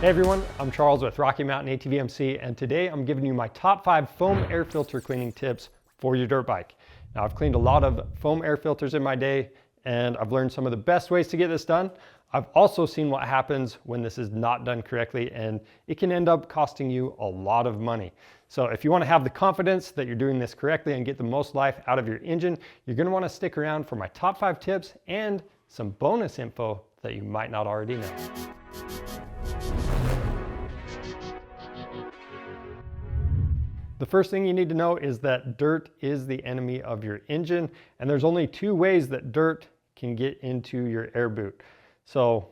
Hey everyone, I'm Charles with Rocky Mountain ATVMC, and today I'm giving you my top 5 foam air filter cleaning tips for your dirt bike. Now, I've cleaned a lot of foam air filters in my day, and I've learned some of the best ways to get this done. I've also seen what happens when this is not done correctly, and it can end up costing you a lot of money. So if you want to have the confidence that you're doing this correctly and get the most life out of your engine, you're going to want to stick around for my top 5 tips and some bonus info that you might not already know. The first thing you need to know is that dirt is the enemy of your engine, and there's only 2 ways that dirt can get into your air boot. So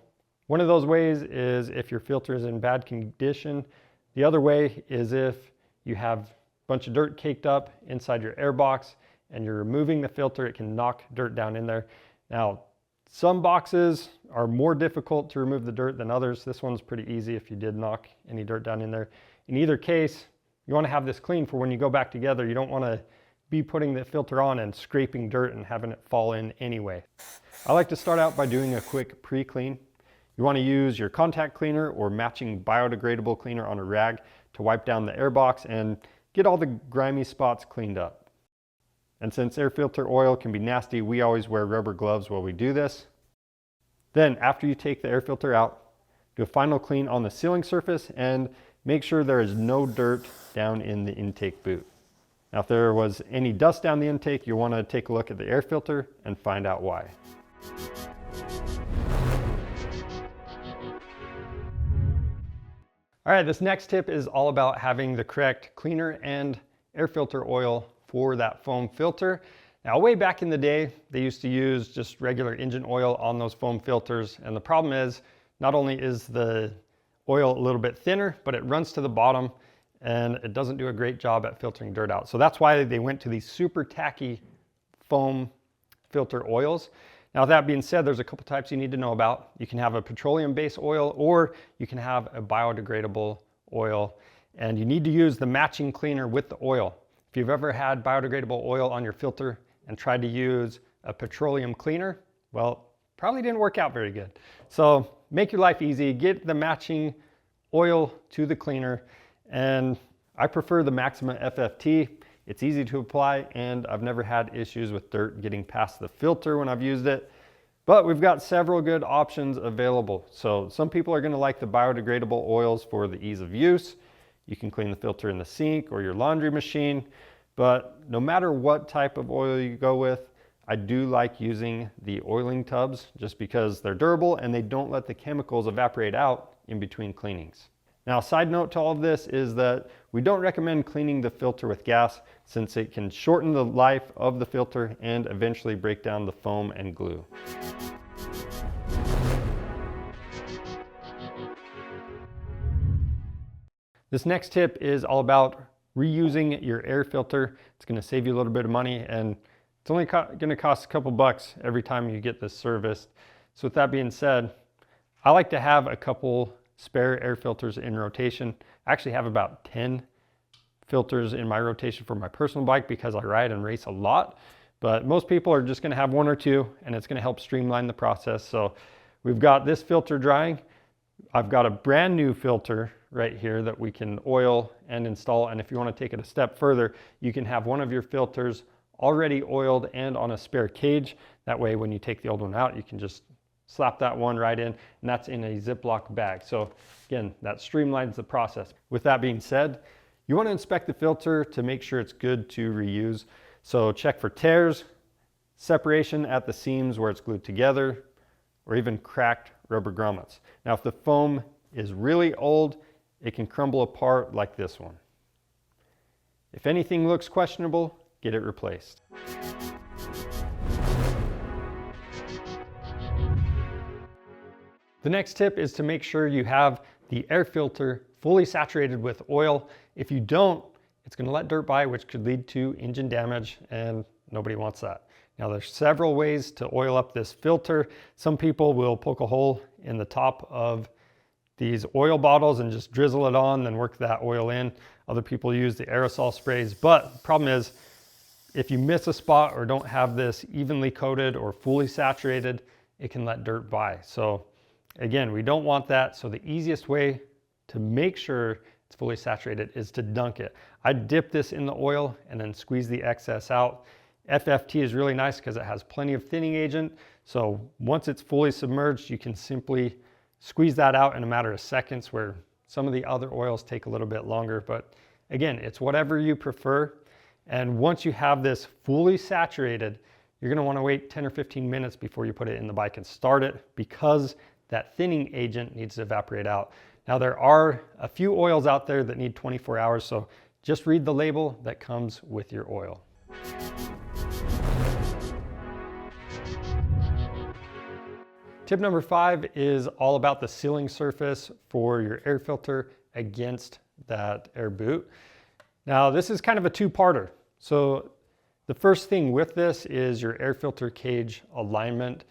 one of those ways is if your filter is in bad condition. The other way is if you have a bunch of dirt caked up inside your air box and you're removing the filter, it can knock dirt down in there. Now, some boxes are more difficult to remove the dirt than others. This one's pretty easy if you did knock any dirt down in there. In either case, you want to have this clean for when you go back together. You don't want to be putting the filter on and scraping dirt and having it fall in anyway. I like to start out by doing a quick pre-clean. You want to use your contact cleaner or matching biodegradable cleaner on a rag to wipe down the air box and get all the grimy spots cleaned up. And since air filter oil can be nasty, we always wear rubber gloves while we do this. Then after you take the air filter out, do a final clean on the sealing surface and make sure there is no dirt down in the intake boot. Now, if there was any dust down the intake, you want to take a look at the air filter and find out why. All right, this next tip is all about having the correct cleaner and air filter oil for that foam filter. Now, way back in the day, they used to use just regular engine oil on those foam filters. And the problem is, not only is the oil a little bit thinner, but it runs to the bottom and it doesn't do a great job at filtering dirt out. So that's why they went to these super tacky foam filter oils. Now, that being said, there's a couple types you need to know about. You can have a petroleum-based oil or you can have a biodegradable oil, and you need to use the matching cleaner with the oil. If you've ever had biodegradable oil on your filter and tried to use a petroleum cleaner, well, probably didn't work out very good. So make your life easy, get the matching oil to the cleaner, and I prefer the Maxima FFT. It's easy to apply, and I've never had issues with dirt getting past the filter when I've used it. But we've got several good options available. So some people are gonna like the biodegradable oils for the ease of use. You can clean the filter in the sink or your laundry machine, but no matter what type of oil you go with, I do like using the oiling tubs just because they're durable and they don't let the chemicals evaporate out in between cleanings. Now, a side note to all of this is that we don't recommend cleaning the filter with gas since it can shorten the life of the filter and eventually break down the foam and glue. This next tip is all about reusing your air filter. It's going to save you a little bit of money, and it's only going to cost a couple bucks every time you get this serviced. So with that being said, I like to have a couple spare air filters in rotation. I actually have about 10 filters in my rotation for my personal bike because I ride and race a lot. But most people are just going to have 1 or 2, and it's going to help streamline the process. So we've got this filter drying. I've got a brand new filter right here that we can oil and install. And if you want to take it a step further, you can have one of your filters already oiled and on a spare cage. That way, when you take the old one out, you can just slap that one right in, and that's in a Ziploc bag. So again, that streamlines the process. With that being said, you want to inspect the filter to make sure it's good to reuse. So check for tears, separation at the seams where it's glued together, or even cracked rubber grommets. Now, if the foam is really old, it can crumble apart like this one. If anything looks questionable, get it replaced. The next tip is to make sure you have the air filter fully saturated with oil. If you don't, it's going to let dirt by, which could lead to engine damage, and nobody wants that. Now, there's several ways to oil up this filter. Some people will poke a hole in the top of these oil bottles and just drizzle it on, then work that oil in. Other people use the aerosol sprays, but the problem is if you miss a spot or don't have this evenly coated or fully saturated, it can let dirt by. So again, we don't want that. So the easiest way to make sure it's fully saturated is to dunk it. I dip this in the oil and then squeeze the excess out. FFT is really nice because it has plenty of thinning agent. So once it's fully submerged, you can simply squeeze that out in a matter of seconds, where some of the other oils take a little bit longer. But again, it's whatever you prefer. And once you have this fully saturated, you're going to want to wait 10 or 15 minutes before you put it in the bike and start it, because that thinning agent needs to evaporate out. Now, there are a few oils out there that need 24 hours, so just read the label that comes with your oil. Tip number 5 is all about the sealing surface for your air filter against that air boot. Now, this is kind of a two-parter. So the first thing with this is your air filter cage alignment.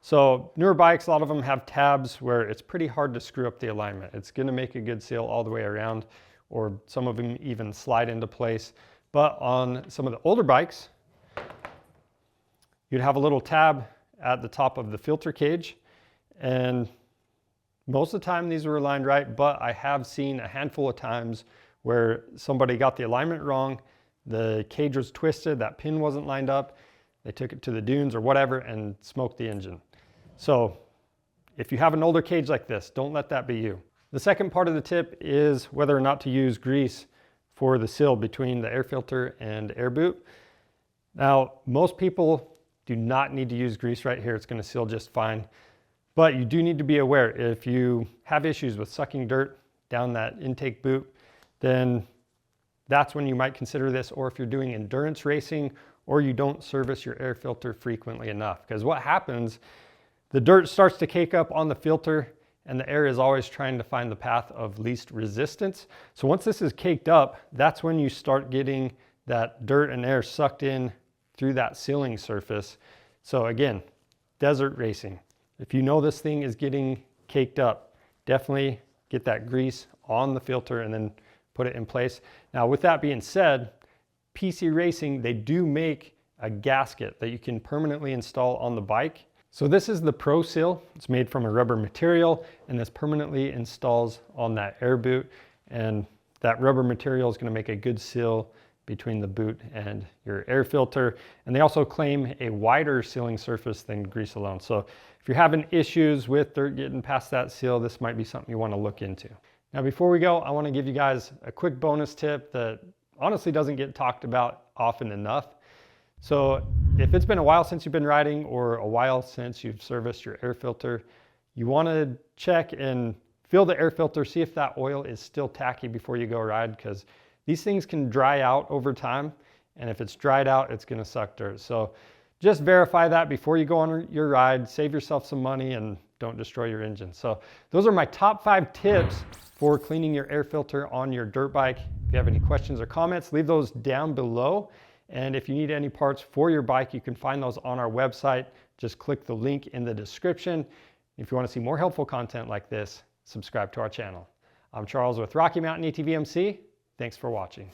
So newer bikes, a lot of them have tabs where it's pretty hard to screw up the alignment. It's going to make a good seal all the way around, or some of them even slide into place. But on some of the older bikes, you'd have a little tab at the top of the filter cage, and most of the time these were aligned right, but I have seen a handful of times where somebody got the alignment wrong, the cage was twisted, that pin wasn't lined up, they took it to the dunes or whatever and smoked the engine. So if you have an older cage like this, don't let that be you. The second part of the tip is whether or not to use grease for the seal between the air filter and air boot. Now, most people do not need to use grease right here. It's going to seal just fine. But you do need to be aware, if you have issues with sucking dirt down that intake boot, then that's when you might consider this. Or if you're doing endurance racing, or you don't service your air filter frequently enough. Because what happens, the dirt starts to cake up on the filter, and the air is always trying to find the path of least resistance. So once this is caked up, that's when you start getting that dirt and air sucked in through that sealing surface. So again, desert racing, if you know this thing is getting caked up, definitely get that grease on the filter and then put it in place. Now, with that being said, PC Racing, they do make a gasket that you can permanently install on the bike. So this is the Pro Seal. It's made from a rubber material, and this permanently installs on that air boot. And that rubber material is going to make a good seal between the boot and your air filter. And they also claim a wider sealing surface than grease alone. So if you're having issues with dirt getting past that seal, this might be something you want to look into. Now, before we go, I want to give you guys a quick bonus tip that honestly doesn't get talked about often enough. So if it's been a while since you've been riding, or a while since you've serviced your air filter, you want to check and fill the air filter, see if that oil is still tacky before you go ride, because these things can dry out over time, and if it's dried out, it's going to suck dirt. So just verify that before you go on your ride, save yourself some money, and don't destroy your engine. So those are my top 5 tips for cleaning your air filter on your dirt bike. If you have any questions or comments, leave those down below. And if you need any parts for your bike, you can find those on our website. Just click the link in the description. If you want to see more helpful content like this, subscribe to our channel. I'm Charles with Rocky Mountain ATV MC. Thanks for watching.